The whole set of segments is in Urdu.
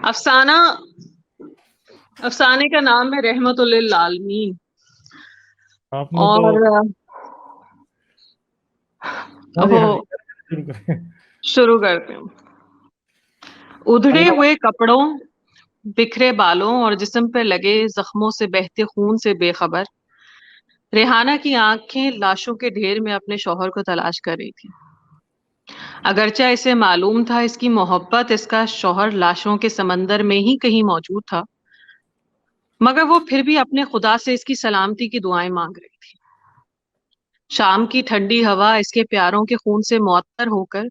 افسانہ افسانے کا نام ہے رحمت للعالمین. آپ نے تو اور ہاں جی وہ شروع کریں. شروع کرتے ہیں. ادھڑے ہوئے کپڑوں، بکھرے بالوں اور جسم پہ لگے زخموں سے بہتے خون سے بے خبر ریحانہ کی آنکھیں لاشوں کے ڈھیر میں اپنے شوہر کو تلاش کر رہی تھی. اگرچہ اسے معلوم تھا اس کی محبت، اس کا شوہر لاشوں کے سمندر میں ہی کہیں موجود تھا، مگر وہ پھر بھی اپنے خدا سے اس کی سلامتی کی دعائیں مانگ رہی تھی. شام کی ٹھنڈی ہوا اس کے پیاروں کے خون سے معطر ہو کر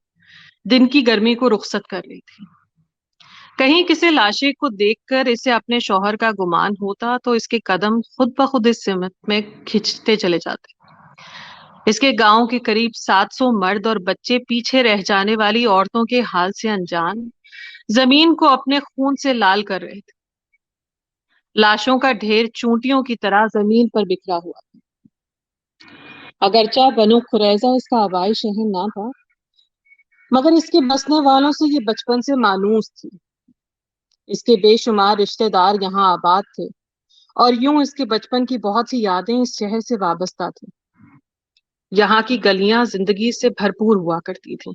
دن کی گرمی کو رخصت کر رہی تھی. کہیں کسی لاشے کو دیکھ کر اسے اپنے شوہر کا گمان ہوتا تو اس کے قدم خود بخود اس سمت میں کھنچتے چلے جاتے. اس کے گاؤں کے قریب 700 مرد اور بچے پیچھے رہ جانے والی عورتوں کے حال سے انجان زمین کو اپنے خون سے لال کر رہے تھے. لاشوں کا ڈھیر چونٹیوں کی طرح زمین پر بکھرا ہوا تھا. اگرچہ بنو قریظہ اس کا آبائی شہر نہ تھا، مگر اس کے بسنے والوں سے یہ بچپن سے مانوس تھی. اس کے بے شمار رشتہ دار یہاں آباد تھے اور یوں اس کے بچپن کی بہت سی یادیں اس شہر سے وابستہ تھیں. یہاں کی گلیاں زندگی سے بھرپور ہوا کرتی تھیں.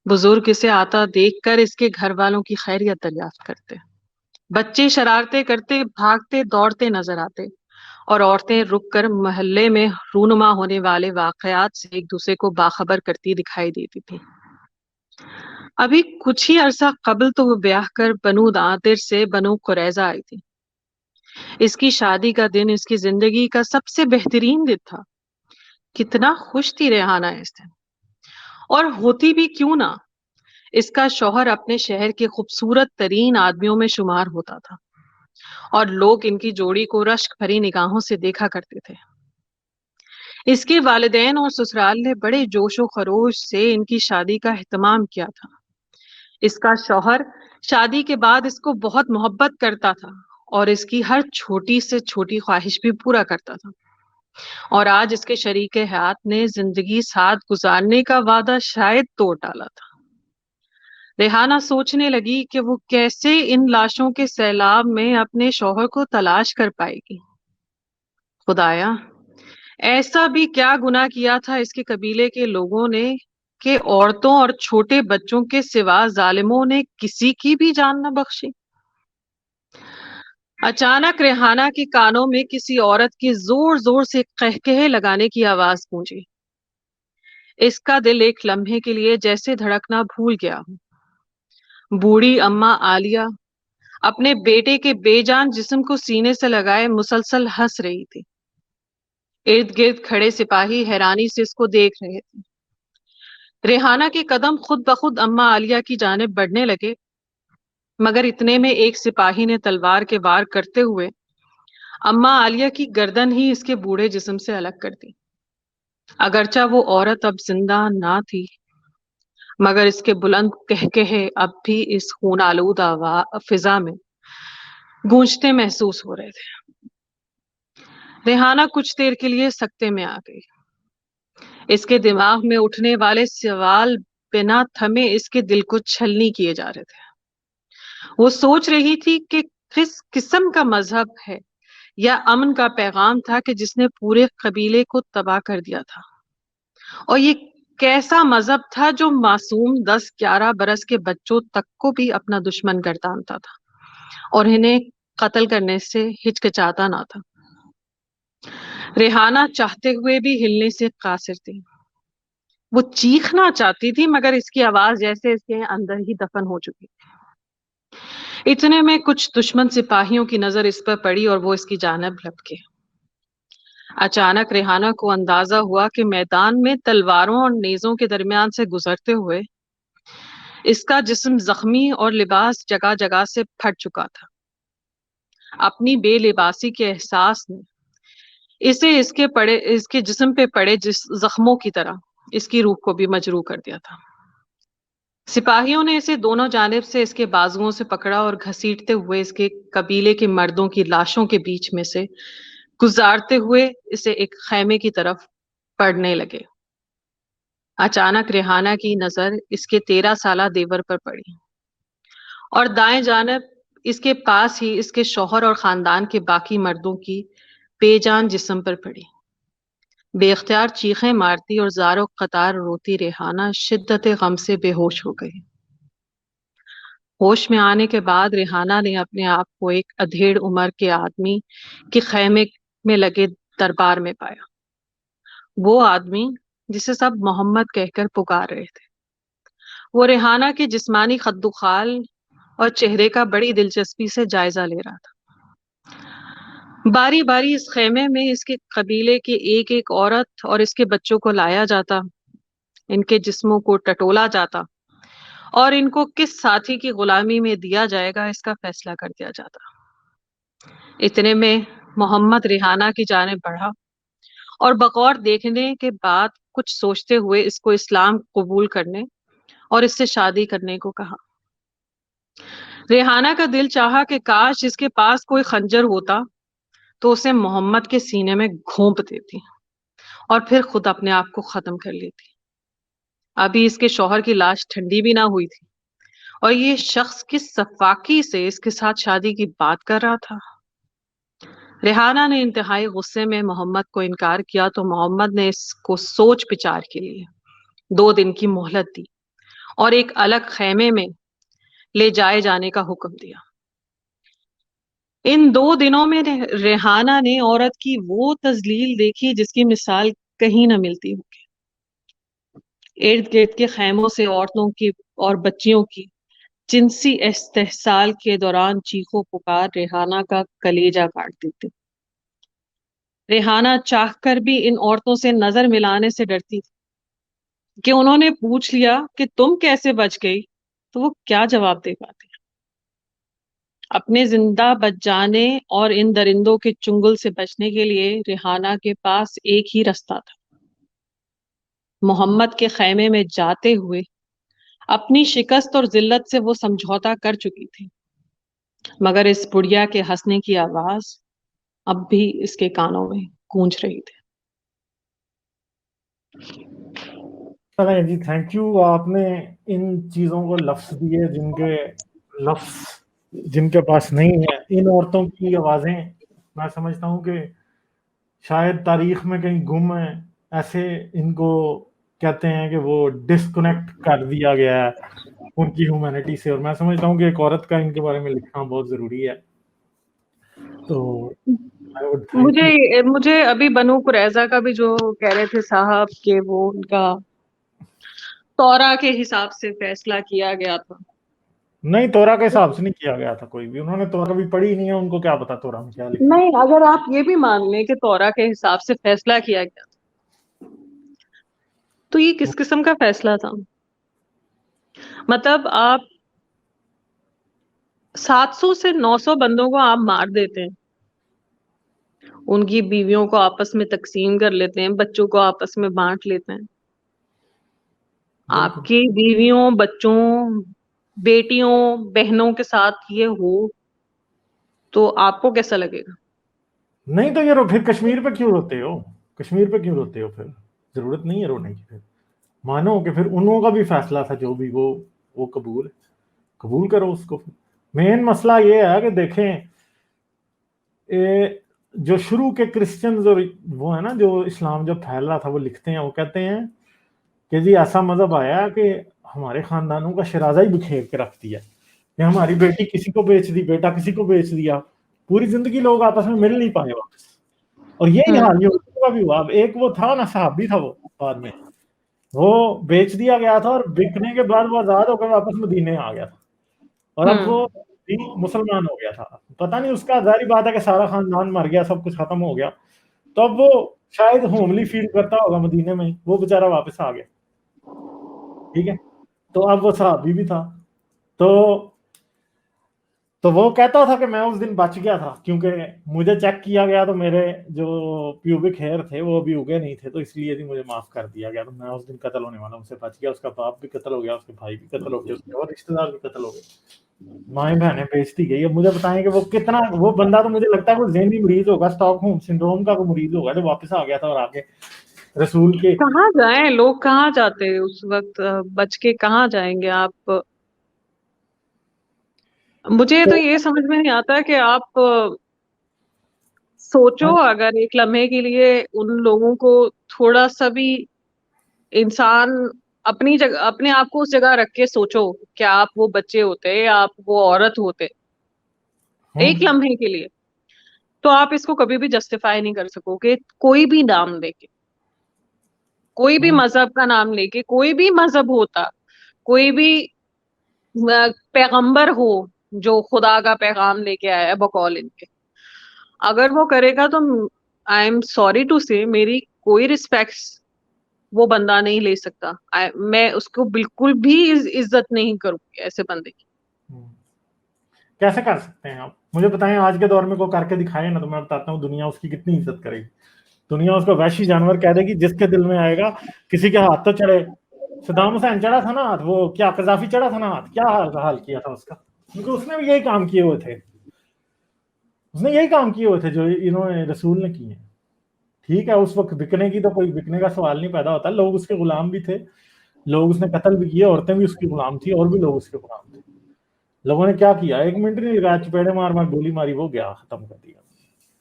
بزرگ اسے آتا دیکھ کر اس کے گھر والوں کی خیریت دریافت کرتے. بچے شرارتیں کرتے بھاگتے دوڑتے نظر آتے اور عورتیں رک کر محلے میں رونما ہونے والے واقعات سے ایک دوسرے کو باخبر کرتی دکھائی دیتی تھی. ابھی کچھ ہی عرصہ قبل تو وہ بیاہ کر بنو ناصر سے بنو قریظہ آئی تھی. اس کی شادی کا دن اس کی زندگی کا سب سے بہترین دن تھا. کتنا خوش تھی ریحانہ اس دن، اور ہوتی بھی کیوں نہ. اس کا شوہر اپنے شہر کے خوبصورت ترین آدمیوں میں شمار ہوتا تھا اور لوگ ان کی جوڑی کو رشک بھری نگاہوں سے دیکھا کرتے تھے. اس کے والدین اور سسرال نے بڑے جوش و خروش سے ان کی شادی کا اہتمام کیا تھا. اس کا شوہر شادی کے بعد اس کو بہت محبت کرتا تھا اور اس کی ہر چھوٹی سے چھوٹی خواہش بھی پورا کرتا تھا. اور آج اس کے شریک حیات نے زندگی ساتھ گزارنے کا وعدہ شاید توڑ ڈالا تھا. ریحانہ سوچنے لگی کہ وہ کیسے ان لاشوں کے سیلاب میں اپنے شوہر کو تلاش کر پائے گی. خدایا، ایسا بھی کیا گناہ کیا تھا اس کے قبیلے کے لوگوں نے کہ عورتوں اور چھوٹے بچوں کے سوا ظالموں نے کسی کی بھی جان نہ بخشی. اچانک ریحانہ کے کانوں میں کسی عورت کی زور زور سے قہقہے لگانے کی آواز گونجی. اس کا دل ایک لمحے کے لیے جیسے دھڑکنا بھول گیا. بوڑھی اماں عالیہ اپنے بیٹے کے بے جان جسم کو سینے سے لگائے مسلسل ہنس رہی تھی. ارد گرد کھڑے سپاہی حیرانی سے اس کو دیکھ رہے تھے. ریحانہ کے قدم خود بخود اماں عالیہ کی جانب بڑھنے لگے، مگر اتنے میں ایک سپاہی نے تلوار کے وار کرتے ہوئے اماں عالیہ کی گردن ہی اس کے بوڑھے جسم سے الگ کر دی. اگرچہ وہ عورت اب زندہ نہ تھی، مگر اس کے بلند قہقہے اب بھی اس خون آلودہ فضا میں گونجتے محسوس ہو رہے تھے. ریحانہ کچھ دیر کے لیے سکتے میں آ گئی. اس کے دماغ میں اٹھنے والے سوال بنا تھمے اس کے دل کو چھلنی کیے جا رہے تھے. وہ سوچ رہی تھی کہ کس قسم کا مذہب ہے یا امن کا پیغام تھا کہ جس نے پورے قبیلے کو تباہ کر دیا تھا، اور یہ کیسا مذہب تھا جو معصوم 10-11 برس کے بچوں تک کو بھی اپنا دشمن گردانتا تھا اور انہیں قتل کرنے سے ہچکچاتا نہ تھا. ریحانہ چاہتے ہوئے بھی ہلنے سے قاصر تھی. وہ چیخنا چاہتی تھی مگر اس کی آواز جیسے اس کے اندر ہی دفن ہو چکی تھی. اتنے میں کچھ دشمن سپاہیوں کی نظر اس پر پڑی اور وہ اس کی جانب لپکے. اچانک ریحانہ کو اندازہ ہوا کہ میدان میں تلواروں اور نیزوں کے درمیان سے گزرتے ہوئے اس کا جسم زخمی اور لباس جگہ جگہ سے پھٹ چکا تھا. اپنی بے لباسی کے احساس نے اسے اس کے جسم پہ پڑے زخموں کی طرح اس کی روح کو بھی مجروح کر دیا تھا. سپاہیوں نے اسے دونوں جانب سے اس کے بازوؤں سے پکڑا اور گھسیٹتے ہوئے اس کے قبیلے کے مردوں کی لاشوں کے بیچ میں سے گزارتے ہوئے اسے ایک خیمے کی طرف پڑنے لگے. اچانک ریحانہ کی نظر اس کے 13 سالہ دیور پر پڑی اور دائیں جانب اس کے پاس ہی اس کے شوہر اور خاندان کے باقی مردوں کی بے جان جسم پر پڑی. بے اختیار چیخیں مارتی اور زار و قطار روتی ریحانہ شدت غم سے بے ہوش ہو گئی. ہوش میں آنے کے بعد ریحانہ نے اپنے آپ کو ایک ادھیڑ عمر کے آدمی کے خیمے میں لگے دربار میں پایا. وہ آدمی جسے سب محمد کہہ کر پکار رہے تھے. وہ ریحانہ کے جسمانی خد و خال اور چہرے کا بڑی دلچسپی سے جائزہ لے رہا تھا. باری باری اس خیمے میں اس کے قبیلے کی ایک ایک عورت اور اس کے بچوں کو لایا جاتا، ان کے جسموں کو ٹٹولا جاتا اور ان کو کس ساتھی کی غلامی میں دیا جائے گا اس کا فیصلہ کر دیا جاتا. اتنے میں محمد ریحانہ کی جانب بڑھا اور بغور دیکھنے کے بعد کچھ سوچتے ہوئے اس کو اسلام قبول کرنے اور اس سے شادی کرنے کو کہا. ریحانہ کا دل چاہا کہ کاش اس کے پاس کوئی خنجر ہوتا تو اسے محمد کے سینے میں گھونپ دیتی اور پھر خود اپنے آپ کو ختم کر لیتی. ابھی اس کے شوہر کی لاش ٹھنڈی بھی نہ ہوئی تھی اور یہ شخص کس سفاکی سے اس کے ساتھ شادی کی بات کر رہا تھا. ریحانہ نے انتہائی غصے میں محمد کو انکار کیا تو محمد نے اس کو سوچ بچار کے لیے 2 دن کی مہلت دی اور ایک الگ خیمے میں لے جائے جانے کا حکم دیا. ان 2 دنوں میں ریحانہ نے عورت کی وہ تذلیل دیکھی جس کی مثال کہیں نہ ملتی ہوگی. ارد گرد کے خیموں سے عورتوں کی اور بچیوں کی جنسی استحصال کے دوران چیخو پکار ریحانہ کا کلیجہ کاٹ دیتے. ریحانہ چاہ کر بھی ان عورتوں سے نظر ملانے سے ڈرتی تھی کہ انہوں نے پوچھ لیا کہ تم کیسے بچ گئی تو وہ کیا جواب دے پاتے. اپنے زندہ بچ جانے اور ان درندوں کے چنگل سے بچنے کے لیے ریحانہ کے پاس ایک ہی راستہ تھا. محمد کے خیمے میں جاتے ہوئے اپنی شکست اور ذلت سے وہ سمجھوتا کر چکی تھی، مگر اس بڑھیا کے ہنسنے کی آواز اب بھی اس کے کانوں میں گونج رہی تھی. جی تھینک یو. آپ نے ان چیزوں کو لفظ دیے جن کے پاس نہیں ہے. ان عورتوں کی آوازیں میں سمجھتا ہوں کہ شاید تاریخ میں کہیں گم ہیں. ایسے ان کو کہتے ہیں کہ وہ ڈسکنیکٹ کر دیا گیا ہے ان کی ہیومینٹی سے، اور میں سمجھتا ہوں کہ ایک عورت کا ان کے بارے میں لکھنا بہت ضروری ہے. تو مجھے ابھی بنو قریظہ کا بھی جو کہہ رہے تھے صاحب کہ وہ ان کا تورا کے حساب سے فیصلہ کیا گیا تھا. نہیں، تورا کے حساب سے نہیں کیا گیا تھا کوئی بھی. انہوں نے تورا بھی پڑھی نہیں ہے، ان کو کیا پتا تورا میں کیا لکھا. نہیں، اگر آپ یہ بھی مان لیں کہ تورا کے حساب سے فیصلہ کیا گیا تھا تو یہ کس قسم کا فیصلہ تھا؟ مطلب آپ 700 سے 900 بندوں کو آپ مار دیتے ہیں، ان کی بیویوں کو آپس میں تقسیم کر لیتے ہیں، بچوں کو آپس میں بانٹ لیتے ہیں. آپ کی بیویوں، بچوں، بیٹیوں، بہنوں کے ساتھ یہ ہو تو آپ کو کیسا لگے گا؟ نہیں تو یہ پھر کشمیر پہ کیوں روتے ہو؟ کشمیر پہ کیوں روتے ہو؟ پھر ضرورت نہیں ہے رونے کی. پھر مانو کہ پھر انہوں کا بھی فیصلہ تھا جو بھی، وہ قبول کرو اس کو. مین مسئلہ یہ ہے کہ دیکھیں جو شروع کے کرسچنز اور وہ ہے نا جو اسلام جب پھیل رہا تھا، وہ لکھتے ہیں، وہ کہتے ہیں کہ جی ایسا مذہب آیا کہ ہمارے خاندانوں کا شرازہ ہی بکھیر کے رکھ دیا کہ ہماری بیٹی کسی کو بیچ دی، بیٹا کسی کو بیچ دیا، پوری زندگی لوگ آپس میں مل نہیں پائے واپس. اور یہی حال یہودیوں کا بھی ہوا. اب ایک وہ تھا نا صحابی تھا، وہ بعد میں وہ بیچ دیا گیا تھا اور بکنے کے بعد وہ آزاد ہو کر واپس مدینے آ گیا تھا اور اب وہ مسلمان ہو گیا تھا. پتہ نہیں اس کا ظاہری بات ہے کہ سارا خاندان مر گیا، سب کچھ ختم ہو گیا، تو اب وہ شاید ہوملی فیل کرتا ہوگا مدینے میں، وہ بیچارہ واپس آ گیا. ٹھیک ہے، تو اب وہ صحابی بھی تھا. تو وہ کہتا تھا کہ میں اس دن بچ گیا تھا کیونکہ مجھے چیک کیا گیا تو میرے جو پیوبک ہیئر تھے وہ بھی اگے نہیں تھے، تو اس لیے مجھے معاف کر دیا گیا. تو میں اس دن قتل ہونے والا سے بچ گیا. اس کا باپ بھی قتل ہو گیا، اس کے بھائی بھی قتل ہو گئے، اس کے اور رشتے دار بھی قتل ہو گئے، مائیں بہنیں بیچتی گئی. اب مجھے بتائیں کہ وہ کتنا، وہ بندہ تو مجھے لگتا ہے وہ ذہنی مریض ہوگا، اسٹاک ہوم سنڈروم کا وہ مریض ہوگا جو واپس آ گیا تھا اور آگے رسول کے. کہاں جائیں لوگ، کہاں جاتے اس وقت بچ کے کہاں جائیں گے آپ؟ مجھے تو یہ سمجھ میں نہیں آتا کہ آپ سوچو اگر ایک لمحے کے لیے ان لوگوں کو تھوڑا سا بھی انسان اپنی جگہ اپنے آپ کو اس جگہ رکھ کے سوچو کہ آپ وہ بچے ہوتے یا آپ وہ عورت ہوتے ایک لمحے کے لیے، تو آپ اس کو کبھی بھی جسٹیفائی نہیں کر سکو کہ کوئی بھی نام لے کے، کوئی بھی مذہب کا نام لے کے، کوئی بھی مذہب ہوتا، کوئی بھی پیغمبر ہو جو خدا کا پیغام لے کے آیا بقول ان کے، اگر وہ کرے گا تو آئی ایم سوری ٹو سے میری کوئی رسپیکٹس وہ بندہ نہیں لے سکتا، میں اس کو بالکل بھی عزت نہیں کروں گی ایسے بندے کی. کیسے کر سکتے ہیں آپ مجھے بتائیں؟ آج کے دور میں کوئی کر کے دکھائے نا تو میں بتاتا ہوں دنیا اس کی کتنی عزت کرے گی. دنیا اس کو وحشی جانور کہہ دے گی جس کے دل میں آئے گا کسی کے ہاتھ تو چڑھے. صدام حسین چڑھا تھا نا ہاتھ، وہ کیا قذافی چڑھا تھا نا ہاتھ، کیا حال کیا تھا اس کا، کیونکہ اس نے بھی یہی کام کیے ہوئے تھے، اس نے یہی کام کیے ہوئے تھے جو انہوں نے رسول نے کیے ہیں. ٹھیک ہے اس وقت بکنے کی تو کوئی بکنے کا سوال نہیں پیدا ہوتا، لوگ اس کے غلام بھی تھے، لوگ اس نے قتل بھی کیے، عورتیں بھی اس کی غلام تھی اور بھی لوگ اس کے غلام تھے. لوگوں نے کیا کیا، ایک منٹ نہیں لگا، چپیڑے مار مار گولی ماری، وہ گیا ختم کر دیا.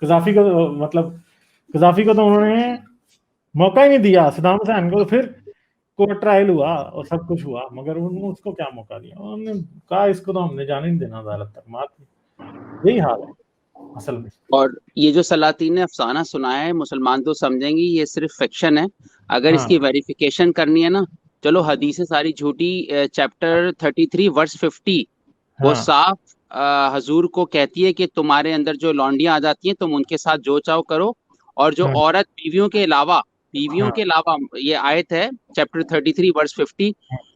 قذافی کو مطلب قذافی کو تو انہوں نے موقع ہی نہیں دیا، صدام حسین کو پھر کورٹ ٹرائل ہوا اور سب کچھ ہوا، مگر انہوں نے اس کو کیا موقع دیا، انہوں نے کہا اس کو تو ہم نے جانے نہیں دینا عدالت تک. مات یہی حال ہے اصل میں. اور یہ جو سلاطین نے افسانہ سنایا ہے مسلمان تو سمجھیں گے یہ صرف فکشن ہے، اگر اس کی ویریفیکیشن کرنی ہے نا چلو حدیثیں ساری جھوٹی، چیپٹر 33 ورس 50 وہ صاف حضور کو کہتی ہے کہ تمہارے اندر جو لونڈیاں آ جاتی ہیں تم ان کے ساتھ جو چاہو کرو، اور جو عورت بیویوں کے علاوہ یہ آیت ہے چیپٹر 33 ورس 50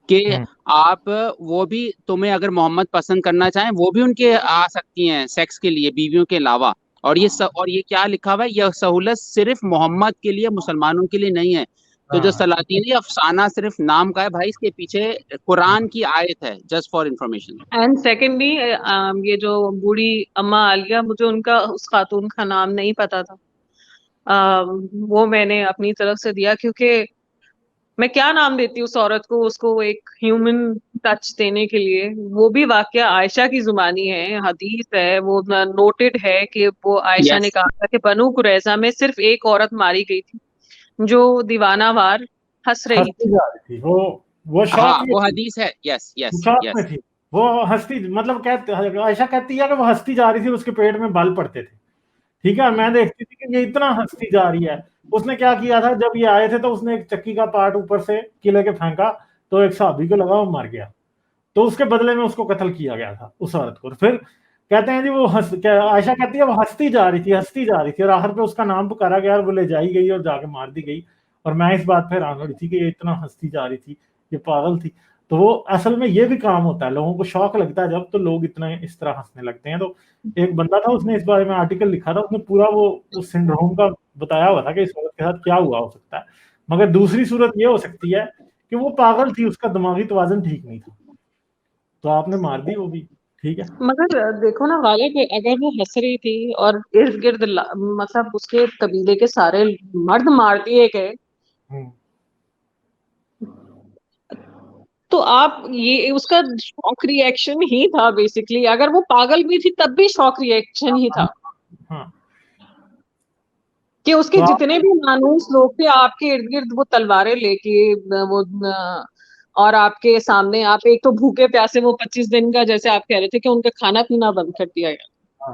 کہ آپ وہ بھی تمہیں اگر محمد پسند کرنا چاہیں وہ بھی ان کے آ سکتی ہیں سیکس کے لیے بیویوں کے علاوہ. اور یہ کیا لکھا ہوا ہے، یہ سہولت صرف محمد کے لیے مسلمانوں کے لیے نہیں ہے. تو جو سلاطینی افسانہ صرف نام کا ہے بھائی، اس کے پیچھے قرآن کی آیت ہے، just for information. And secondly یہ جو بوڑھی اما عالیہ، مجھے ان کا اس خاتون کا نام نہیں پتا تھا، وہ میں نے اپنی طرف سے دیا کیونکہ میں کیا نام دیتی اس عورت کو، اس کو ایک ہیومن ٹچ دینے کے لیے. وہ بھی واقعہ عائشہ کی زبانی ہے، حدیث ہے، وہ نوٹڈ ہے کہ وہ عائشہ نے کہا تھا کہ بنو قریظہ میں صرف ایک عورت ماری گئی تھی جو دیوانہ وار ہنس رہی تھی. وہ حدیث ہے. یس یس یس تھی، وہ ہنستی، مطلب عائشہ کہتی ہے کہ وہ ہنستی جا رہی تھی، اس کے پیٹ میں بال پڑتے تھے. ٹھیک ہے، میں دیکھتی تھی کہ یہ اتنا ہنستی جا رہی ہے. اس نے کیا کیا تھا جب یہ آئے تھے تو اس نے ایک چکی کا پارٹ اوپر سے قلعے کے پھینکا تو ایک صحابی کو لگا، وہ مر گیا، تو اس کے بدلے میں اس کو قتل کیا گیا تھا اس عورت کو. پھر کہتے ہیں جی وہ عائشہ کہتی ہے وہ ہنستی جا رہی تھی اور آخر پہ اس کا نام پکارا گیا اور وہ لے جائی گئی اور جا کے مار دی گئی. اور میں اس بات پہ حیران ہو رہی تھی کہ یہ اتنا ہنستی جا رہی تھی، یہ پاگل تھی. تو وہ اصل میں یہ بھی کام ہوتا ہے، لوگوں کو شوق لگتا ہے جب تو لوگ اتنا اس طرح ہنسنے لگتے ہیں. تو ایک بندہ تھا اس نے اس بارے میں آرٹیکل لکھا تھا، اس نے پورا وہ اس سنڈروم کا بتایا ہوا تھا کہ اس عورت کے ساتھ کیا ہوا ہو سکتا ہے. مگر دوسری صورت یہ ہو سکتی ہے کہ وہ پاگل تھی، اس کا دماغی توازن ٹھیک نہیں تھا، تو آپ نے مار دی وہ بھی. ٹھیک ہے، مگر دیکھو نا غالب، اگر وہ ہنس رہی تھی اور ارد گرد مطلب اس کے قبیلے کے سارے مرد مار دیے گئے تو آپ یہ اس کا شوق ری ایکشن ہی تھا بیسکلی. اگر وہ پاگل بھی تھی تب بھی شوق ری ایکشن ہی تھا کہ اس کے جتنے بھی مانوس لوگ تھے آپ کے ارد گرد وہ تلواریں لے کے وہ اور آپ کے سامنے آپ ایک تو بھوکے پیاسے، وہ 25 دن کا جیسے آپ کہہ رہے تھے کہ ان کا کھانا پینا بند کر دیا گیا،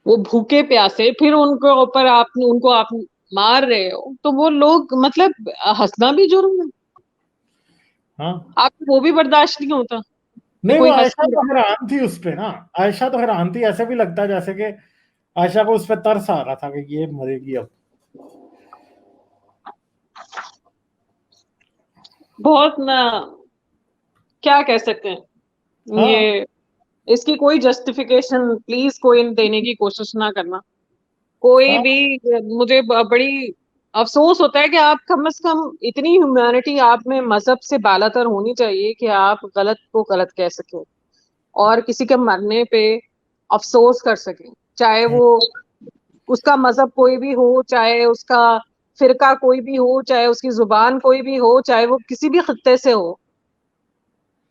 وہ بھوکے پیاسے، پھر ان کے اوپر ان کو آپ مار رہے ہو، تو وہ لوگ مطلب ہنسنا بھی جرم ہے، آپ کو وہ بھی برداشت نہیں ہوتا. نہیں وہ عائشہ تو حیران تھی اس پہ نا، عائشہ تو حیران تھی، ایسے بھی لگتا ہے جیسے کہ عائشہ کو اس پہ ترس آ رہا تھا کہ یہ مرے گی اب. بہت کیا کہہ سکتے ہیں، یہ اس کی کوئی جسٹیفیکیشن پلیز کوئی دینے کی کوشش نہ کرنا. کوئی بھی مجھے بڑی افسوس ہوتا ہے کہ آپ کم از کم اتنی ہیومینٹی آپ میں مذہب سے بالاتر ہونی چاہیے کہ آپ غلط کو غلط کہہ سکیں اور کسی کے مرنے پہ افسوس کر سکیں، چاہے وہ اس کا مذہب کوئی بھی ہو، چاہے اس کا فرقہ کوئی بھی ہو، چاہے اس کی زبان کوئی بھی ہو، چاہے وہ کسی بھی خطے سے ہو.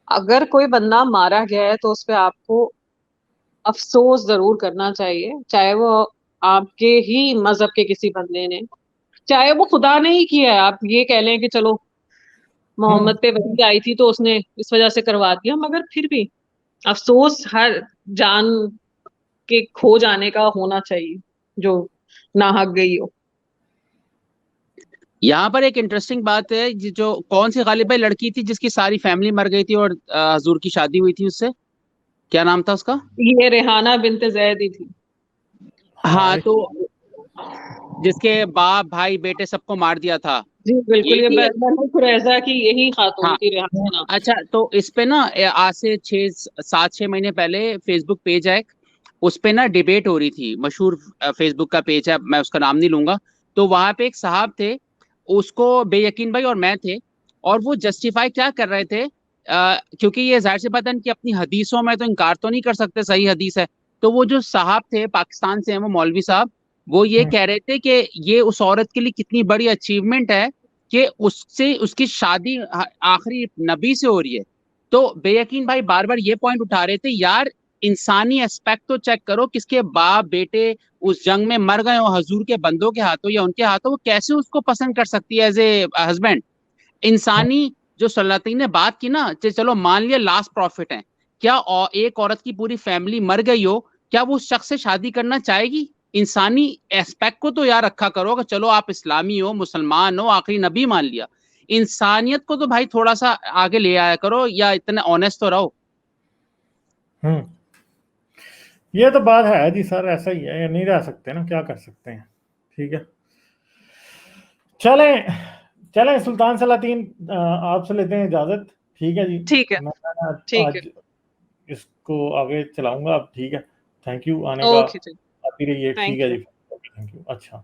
اگر کوئی بندہ مارا گیا ہے تو اس پہ آپ کو افسوس ضرور کرنا چاہیے، چاہے وہ آپ کے ہی مذہب کے کسی بندے نے، چاہے وہ خدا نے ہی کیا ہے، آپ یہ کہہ لیں کہ چلو محمد پہ وحی آئی تھی تو اس نے اس وجہ سے کروا دیا، مگر پھر بھی افسوس ہر جان کے کھو جانے کا ہونا چاہیے جو ناحق گئی ہو۔ یہاں پر ایک انٹرسٹنگ بات ہے، جو کون سی غالب بھائی لڑکی تھی جس کی ساری فیملی مر گئی تھی اور حضور کی شادی ہوئی تھی، اس سے کیا نام تھا اس کا؟ یہ ریحانہ بنت زید ہی تھی۔ ہاں، تو جس کے باپ بھائی بیٹے سب کو مار دیا تھا، جی بالکل، یہ یہی بنو قریظہ کی یہی خاتون ہاں تھی ریحانہ۔ اچھا، تو اس پہ نا آج سے 7-6 مہینے پہلے فیس بک پیج ہے، اس پہ نا ڈیبیٹ ہو رہی تھی، مشہور فیس بک کا پیج ہے، میں اس کا نام نہیں لوں گا، تو وہاں پہ ایک صاحب تھے، اس کو بے یقین بھائی اور میں تھے، اور وہ جسٹیفائی کیا کر رہے تھے، کیونکہ یہ ظاہر سی بات ہے کہ اپنی حدیثوں میں تو انکار تو نہیں کر سکتے، صحیح حدیث ہے، تو وہ جو صاحب تھے پاکستان سے ہیں، وہ مولوی صاحب، وہ یہ کہہ رہے تھے کہ یہ اس عورت کے لیے کتنی بڑی اچیومنٹ ہے کہ اس کی شادی آخری نبی سے ہو رہی ہے۔ تو بے یقین بھائی بار بار یہ پوائنٹ اٹھا رہے تھے، یار انسانی اسپیکٹ تو چیک کرو، کس کے باپ بیٹے اس جنگ میں مر گئے ہو حضور کے بندوں کے ہاتھوں یا ان کے ہاتھوں، وہ کیسے اس کو پسند کر سکتی ہے ایز اے ہسبینڈ؟ انسانی جو صلی اللہ علیہ وسلم نے بات کی نا، چلو مان لیا لاسٹ پروفٹ ہیں، کیا ایک عورت کی پوری فیملی مر گئی ہو، کیا وہ اس شخص سے شادی کرنا چاہے گی؟ انسانی ایسپیکٹ کو تو یاد رکھا کرو کہ چلو آپ اسلامی ہو، مسلمان ہو، آخری نبی مان لیا، انسانیت کو تو بھائی تھوڑا سا آگے لے آیا کرو، یا اتنے آنےسٹ تو رہو۔ یہ تو بات ہے جی سر، ایسا ہی ہے، نہیں رہ سکتے نا، کیا کر سکتے ہیں، ٹھیک ہے۔ چلیں سلطان سلاطین، آپ سے لیتے ہیں اجازت، ٹھیک ہے جی، ٹھیک ہے، میں ٹھیک ہے، آج اس کو آگے چلاؤں گا اب، ٹھیک ہے، تھینک یو آنے کا، اوکے، آتی رہیے، ٹھیک تھینک ہے یو۔ جی، تھینک یو، اچھا۔